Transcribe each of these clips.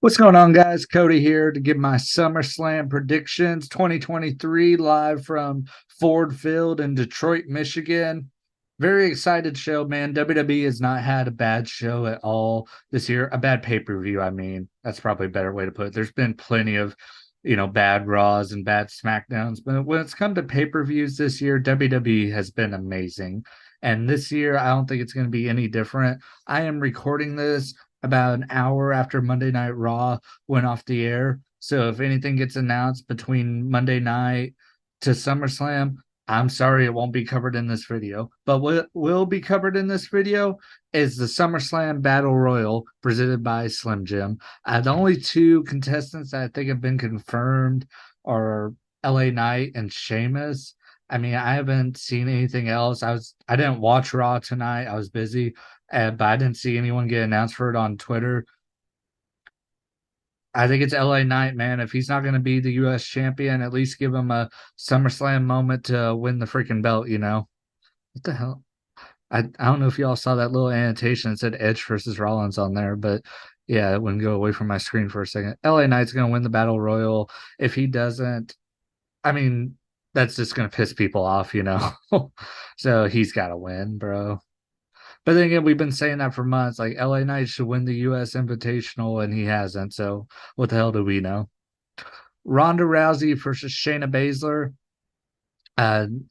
What's going on, guys? Cody here to give my SummerSlam predictions 2023 live from Ford Field in Detroit, Michigan. Very excited show, man. WWE has not had a bad show at all this year. A bad pay-per-view, I mean. That's probably a better way to put it. There's been plenty of, bad Raws and bad SmackDowns, but when it's come to pay-per-views this year, WWE has been amazing. And this year, I don't think it's going to be any different. I am recording this about an hour after Monday Night Raw went off the air. So if anything gets announced between Monday night to SummerSlam, I'm sorry it won't be covered in this video. But what will be covered in this video is the SummerSlam Battle Royal presented by Slim Jim. The only two contestants that I think have been confirmed are LA Knight and Sheamus. I mean, I haven't seen anything else. I didn't watch Raw tonight. I was busy, but I didn't see anyone get announced for it on Twitter. I think it's LA Knight, man. If he's not going to be the U.S. champion, at least give him a SummerSlam moment to win the freaking belt, you know? What the hell? I don't know if y'all saw that little annotation that said Edge versus Rollins on there, but yeah, it wouldn't go away from my screen for a second. LA Knight's going to win the Battle Royal. If he doesn't, I mean, that's just going to piss people off, you know? So he's got to win, bro. But then again, we've been saying that for months. Like LA Knight should win the US Invitational, and he hasn't. So what the hell do we know? Ronda Rousey versus Shayna Baszler.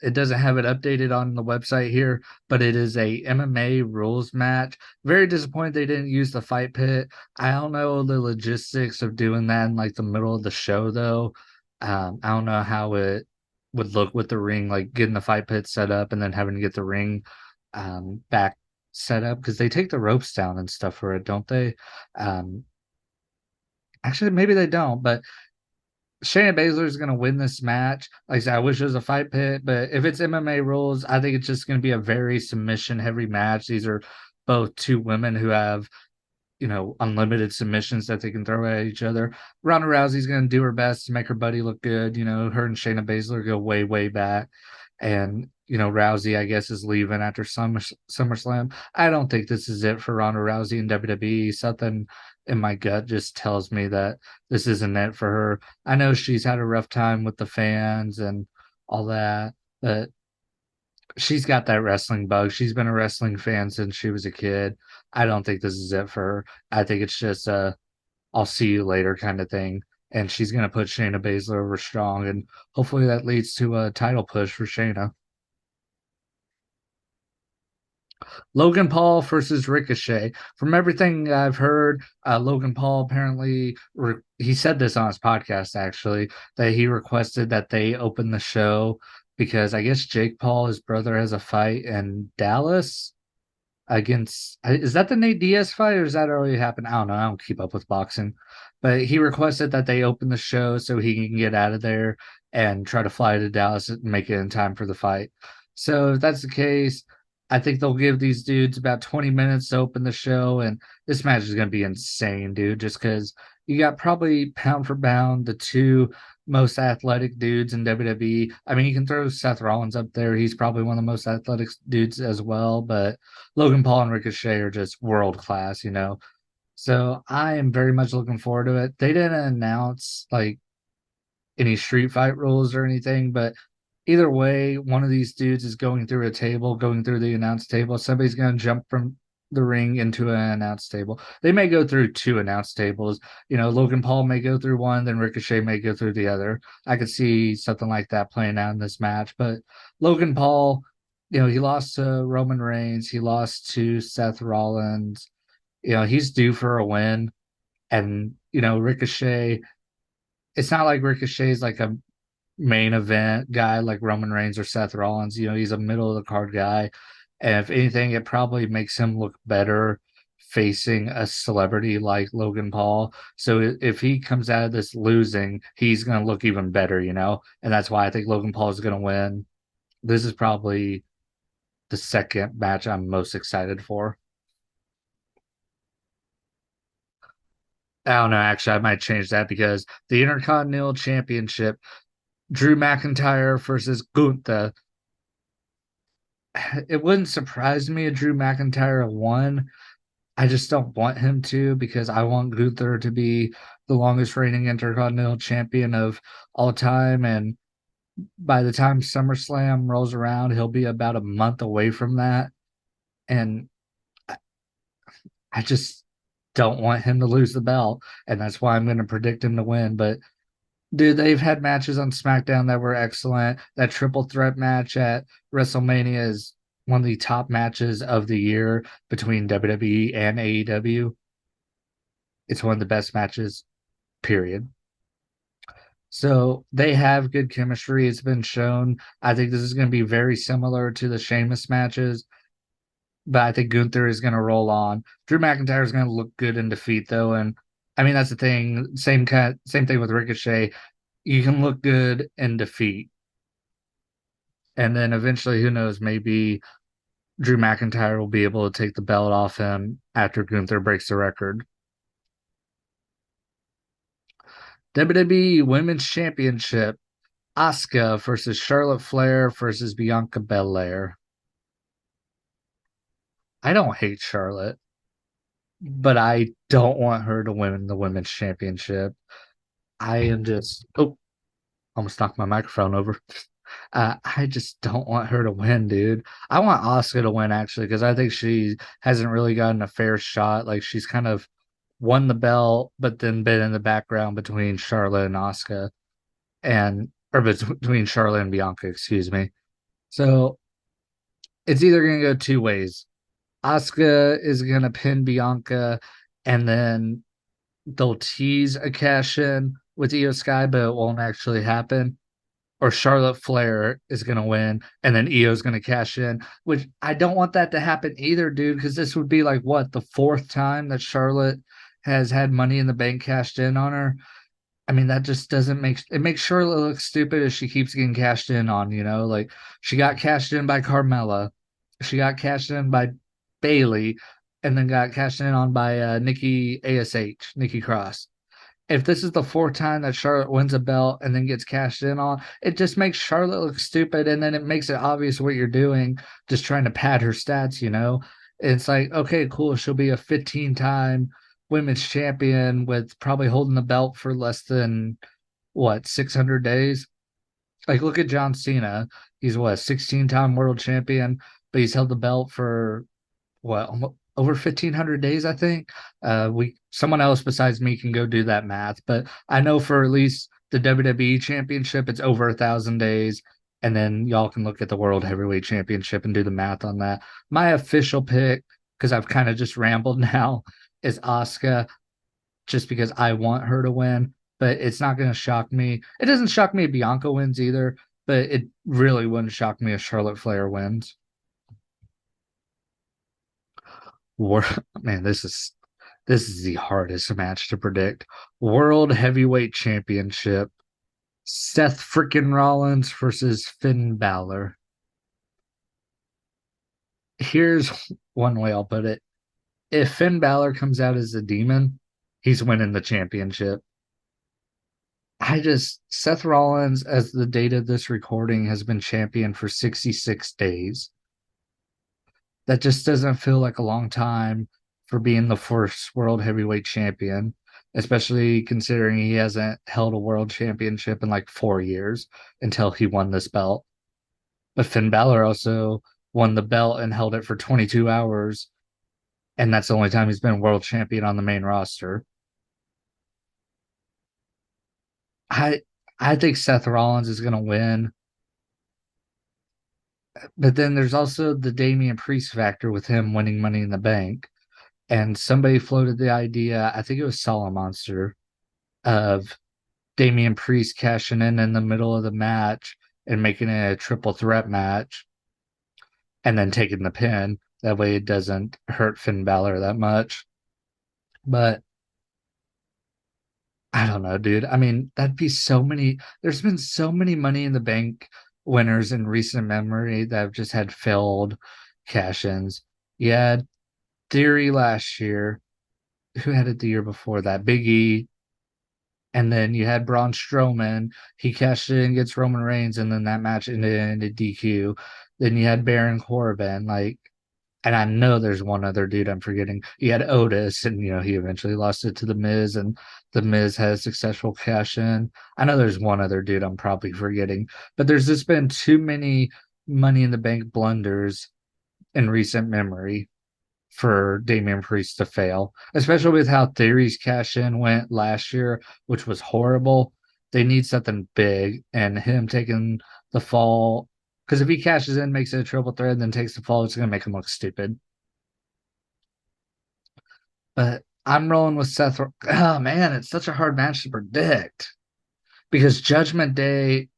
It doesn't have it updated on the website here, but it is a MMA rules match. Very disappointed they didn't use the fight pit. I don't know the logistics of doing that in like the middle of the show though. I don't know how it would look with the ring, like getting the fight pit set up and then having to get the ring back set up because they take the ropes down and stuff for it, don't they? Um, Actually, maybe they don't, but Shayna Baszler is going to win this match. Like I said, I wish it was a fight pit, but if it's MMA rules, I think it's just going to be a very submission heavy match. These are both two women who have, unlimited submissions that they can throw at each other. Ronda Rousey's going to do her best to make her buddy look good. You know, her and Shayna Baszler go way, way back. And, Rousey, I guess, is leaving after SummerSlam. I don't think this is it for Ronda Rousey in WWE. Something in my gut just tells me that this isn't it for her. I know she's had a rough time with the fans and all that, but she's got that wrestling bug. She's been a wrestling fan since she was a kid. I don't think this is it for her. I think it's just a I'll see you later kind of thing. And she's gonna put Shayna Baszler over strong, and hopefully that leads to a title push for Shayna. Logan Paul versus Ricochet. From everything I've heard, Logan Paul apparently he said this on his podcast actually that he requested that they open the show because I guess Jake Paul, his brother, has a fight in Dallas against. Is that the Nate Diaz fight or has that already happened? I don't know. I don't keep up with boxing, but he requested that they open the show so he can get out of there and try to fly to Dallas and make it in time for the fight. So if that's the case, I think they'll give these dudes about 20 minutes to open the show, and this match is going to be insane, dude. Just because you got probably pound for pound the two most athletic dudes in WWE. I mean, you can throw Seth Rollins up there; he's probably one of the most athletic dudes as well. But Logan Paul and Ricochet are just world class, you know. So I am very much looking forward to it. They didn't announce like any street fight rules or anything, but either way, one of these dudes is going through a table, going through the announce table. Somebody's going to jump from the ring into an announce table. They may go through two announce tables. You know, Logan Paul may go through one, then Ricochet may go through the other. I could see something like that playing out in this match. But Logan Paul, he lost to Roman Reigns, he lost to Seth Rollins. He's due for a win. And, Ricochet, it's not like Ricochet's like a main event guy like Roman Reigns or Seth Rollins. He's a middle of the card guy. And if anything, it probably makes him look better facing a celebrity like Logan Paul. So if he comes out of this losing, he's going to look even better, And that's why I think Logan Paul is going to win. This is probably the second match I'm most excited for. I don't know. Actually, I might change that because the Intercontinental Championship, Drew McIntyre versus Gunther. It wouldn't surprise me if Drew McIntyre won. I just don't want him to because I want Gunther to be the longest reigning Intercontinental Champion of all time. And by the time SummerSlam rolls around, he'll be about a month away from that. And I just don't want him to lose the belt. And that's why I'm going to predict him to win. But dude, they've had matches on SmackDown that were excellent. That triple threat match at WrestleMania is one of the top matches of the year between WWE and AEW. It's one of the best matches, period. So they have good chemistry. It's been shown. I think this is going to be very similar to the Sheamus matches, but I think Gunther is going to roll on. Drew McIntyre is going to look good in defeat, though, and I mean that's the thing. Same thing with Ricochet. You can look good in defeat, and then eventually, who knows? Maybe Drew McIntyre will be able to take the belt off him after Gunther breaks the record. WWE Women's Championship. Asuka versus Charlotte Flair versus Bianca Belair. I don't hate Charlotte, but I don't want her to win the women's championship. I am just almost knocked my microphone over. I just don't want her to win, dude. I want Asuka to win actually because I think she hasn't really gotten a fair shot. Like she's kind of won the belt, but then been in the background between Charlotte and Asuka, and or between Charlotte and Bianca, excuse me. So it's either going to go two ways. Asuka is going to pin Bianca, and then they'll tease a cash in with Io Sky, but it won't actually happen. Or Charlotte Flair is going to win, and then Io's going to cash in, which I don't want that to happen either, dude, because this would be like what, the fourth time that Charlotte has had money in the bank cashed in on her. I mean, that just doesn't make it makes Charlotte look stupid as she keeps getting cashed in on, like she got cashed in by Carmella, she got cashed in by Bailey, and then got cashed in on by Nikki ASH, Nikki Cross. If this is the fourth time that Charlotte wins a belt and then gets cashed in on, it just makes Charlotte look stupid, and then it makes it obvious what you're doing, just trying to pad her stats. It's like, okay, cool, she'll be a 15-time women's champion with probably holding the belt for less than what, 600 days. Like look at John Cena. He's what, 16-time world champion, but he's held the belt for what, over 1,500 days, I think. We someone else besides me can go do that math, but I know for at least the WWE championship it's over 1,000 days, and then y'all can look at the world heavyweight championship and do the math on that. My official pick, because I've kind of just rambled now, is Asuka, just because I want her to win, but it's not going to shock me. It doesn't shock me if Bianca wins either, but it really wouldn't shock me if Charlotte Flair wins. War Man, this is the hardest match to predict. World Heavyweight Championship. Seth freaking Rollins versus Finn Balor. Here's one way I'll put it. If Finn Balor comes out as a demon, he's winning the championship. Seth Rollins, as the date of this recording, has been champion for 66 days. That just doesn't feel like a long time for being the first world heavyweight champion, especially considering he hasn't held a world championship in like 4 years until he won this belt. But Finn Balor also won the belt and held it for 22 hours, and that's the only time he's been world champion on the main roster. I I think Seth Rollins is going to win, but then there's also the Damian Priest factor with him winning Money in the Bank. And somebody floated the idea, I think it was Solid Monster, of Damian Priest cashing in the middle of the match and making it a triple threat match and then taking the pin. That way it doesn't hurt Finn Balor that much. But I don't know, dude. I mean, that'd be so many. There's been so many Money in the Bank winners in recent memory that have just had failed cash ins. You had Theory last year. Who had it the year before that? Big E. And then you had Braun Strowman. He cashed in against Roman Reigns, and then that match ended in a DQ. Then you had Baron Corbin. Like, And I know there's one other dude I'm forgetting. He had Otis, and he eventually lost it to the Miz, and the Miz had a successful cash in. I know there's one other dude I'm probably forgetting, but there's just been too many Money in the Bank blunders in recent memory for Damian Priest to fail, especially with how Theory's cash in went last year, which was horrible. They need something big, and him taking the fall, because if he cashes in, makes it a triple threat, and then takes the fall, it's going to make him look stupid. But I'm rolling with Seth. Oh man, it's such a hard match to predict because Judgment Day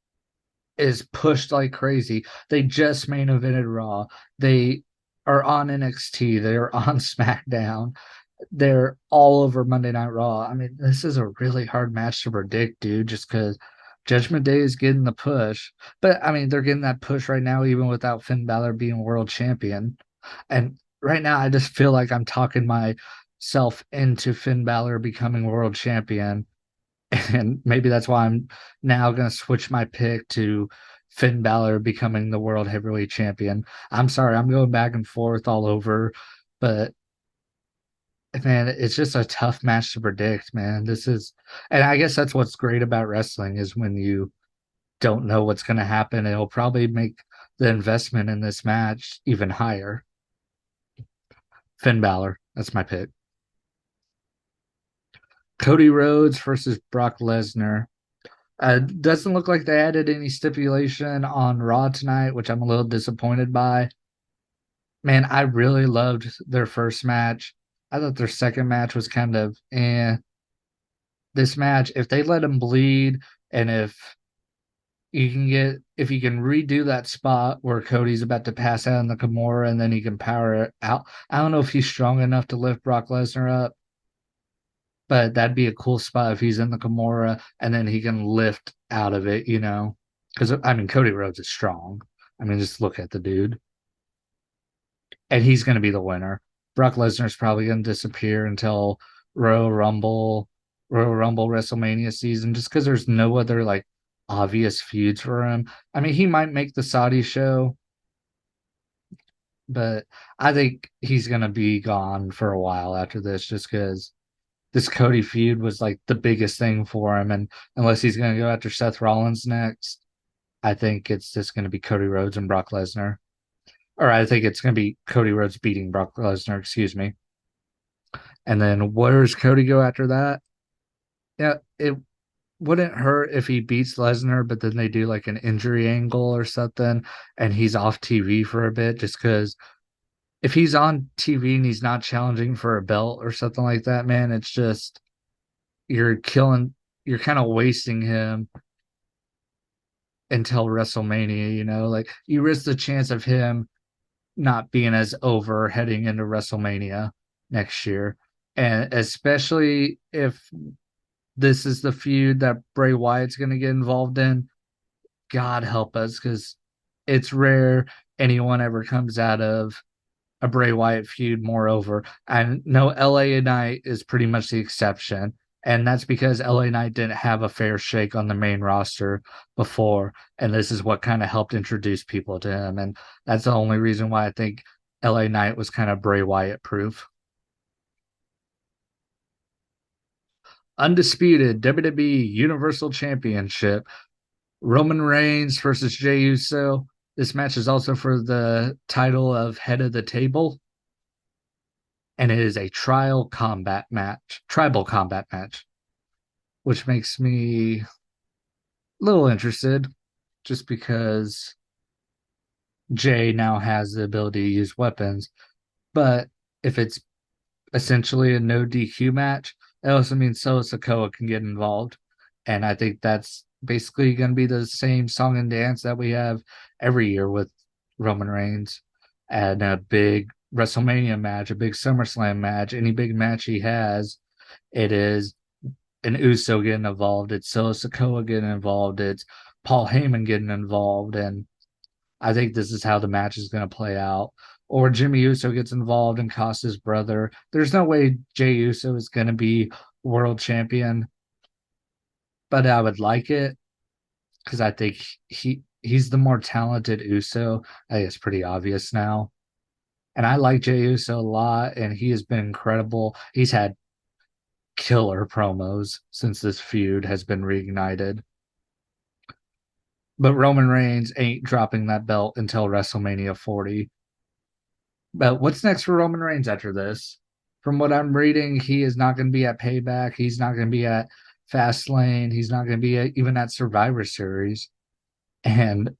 is pushed like crazy. They just main evented Raw. They are on NXT. They're on SmackDown. They're all over Monday Night Raw. I mean, this is a really hard match to predict, dude, just because Judgment Day is getting the push. But I mean, they're getting that push right now, even without Finn Balor being world champion. And right now, I just feel like I'm talking myself into Finn Balor becoming world champion. And maybe that's why I'm now going to switch my pick to Finn Balor becoming the world heavyweight champion. I'm sorry, I'm going back and forth all over, but man, it's just a tough match to predict, man. And I guess that's what's great about wrestling is when you don't know what's going to happen, it'll probably make the investment in this match even higher. Finn Balor, that's my pick. Cody Rhodes versus Brock Lesnar. Doesn't look like they added any stipulation on Raw tonight, which I'm a little disappointed by. Man, I really loved their first match. I thought their second match was kind of This match, if they let him bleed, and if you can redo that spot where Cody's about to pass out in the Kimura and then he can power it out. I don't know if he's strong enough to lift Brock Lesnar up, but that'd be a cool spot if he's in the Kimura and then he can lift out of it. Because I mean, Cody Rhodes is strong. I mean, just look at the dude, and he's going to be the winner. Brock Lesnar's probably going to disappear until Royal Rumble, Royal Rumble WrestleMania season, just because there's no other like obvious feuds for him. I mean, he might make the Saudi show, but I think he's going to be gone for a while after this, just because this Cody feud was like the biggest thing for him. And unless he's going to go after Seth Rollins next, I think it's just going to be Cody Rhodes and Brock Lesnar. Or I think it's going to be Cody Rhodes beating Brock Lesnar, excuse me. And then where does Cody go after that? Yeah, it wouldn't hurt if he beats Lesnar, but then they do like an injury angle or something and he's off TV for a bit just because if he's on TV and he's not challenging for a belt or something like that, man, it's just you're killing, you're kind of wasting him until WrestleMania. Like you risk the chance of him not being as over heading into WrestleMania next year. And especially if this is the feud that Bray Wyatt's going to get involved in, God help us, because it's rare anyone ever comes out of a Bray Wyatt feud more over. I know LA Knight is pretty much the exception. And that's because LA Knight didn't have a fair shake on the main roster before. And this is what kind of helped introduce people to him. And that's the only reason why I think LA Knight was kind of Bray Wyatt proof. Undisputed WWE Universal Championship. Roman Reigns versus Jey Uso. This match is also for the title of head of the table. And it is a tribal combat match, which makes me a little interested just because Jay now has the ability to use weapons. But if it's essentially a no DQ match, that also means Solo Sikoa can get involved. And I think that's basically going to be the same song and dance that we have every year with Roman Reigns and a big WrestleMania match, a big SummerSlam match, any big match he has, it is an Uso getting involved, it's Solo Sikoa getting involved, it's Paul Heyman getting involved, and I think this is how the match is going to play out. Or Jimmy Uso gets involved and costs his brother. There's no way Jey Uso is going to be world champion, but I would like it because I think he's the more talented Uso. I think it's pretty obvious now. And I like Jey Uso a lot, and he has been incredible. He's had killer promos since this feud has been reignited. But Roman Reigns ain't dropping that belt until WrestleMania 40. But what's next for Roman Reigns after this? From what I'm reading, he is not going to be at Payback. He's not going to be at Fastlane. He's not going to be even at Survivor Series. And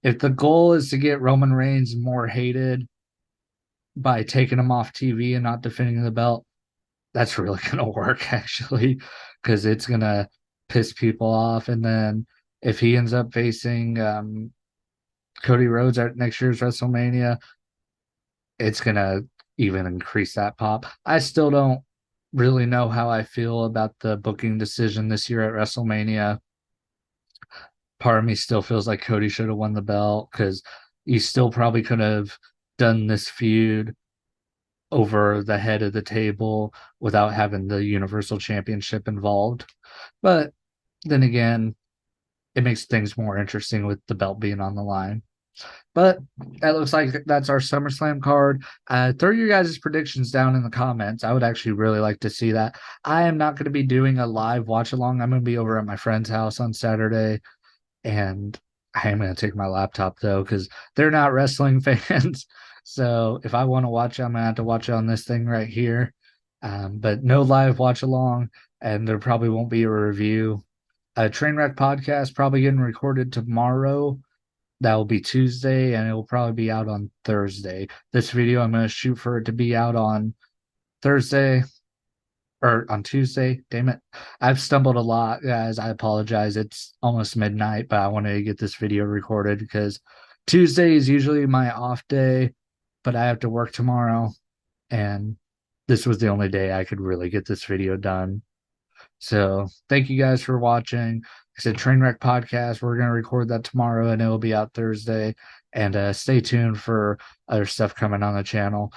if the goal is to get Roman Reigns more hated by taking him off TV and not defending the belt, that's really going to work, actually, because it's going to piss people off. And then if he ends up facing Cody Rhodes at next year's WrestleMania, it's going to even increase that pop. I still don't really know how I feel about the booking decision this year at WrestleMania. Part of me still feels like Cody should have won the belt because you still probably could have done this feud over the head of the table without having the Universal Championship involved. But then again, it makes things more interesting with the belt being on the line. But that looks like that's our SummerSlam card. Throw your guys' predictions down in the comments. I would actually really like to see that. I am not going to be doing a live watch along. I'm going to be over at my friend's house on Saturday, and I am going to take my laptop though because they're not wrestling fans. So if I want to watch it, I'm going to have to watch it on this thing right here. But no live watch along, and there probably won't be a review. A Trainwreck podcast probably getting recorded tomorrow. That will be Tuesday, and it will probably be out on Thursday. This video, I'm going to shoot for it to be out on Thursday or on Tuesday. Damn it. I've stumbled a lot, guys. I apologize. It's almost midnight, but I wanted to get this video recorded because Tuesday is usually my off day, but I have to work tomorrow, and this was the only day I could really get this video done. So thank you guys for watching. I said Trainwreck Podcast. We're going to record that tomorrow and it will be out Thursday. And stay tuned for other stuff coming on the channel.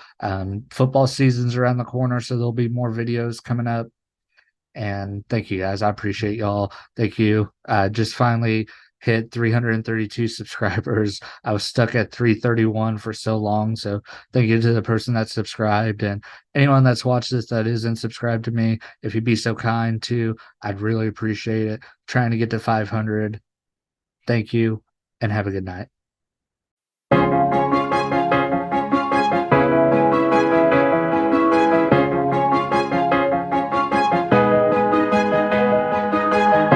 Football season's around the corner, so there'll be more videos coming up. And thank you guys. I appreciate y'all. Thank you. Just finally hit 332 subscribers. I was stuck at 331 for so long. So thank you to the person that subscribed and anyone that's watched this that isn't subscribed to me. If you'd be so kind to, I'd really appreciate it. Trying to get to 500. Thank you and have a good night.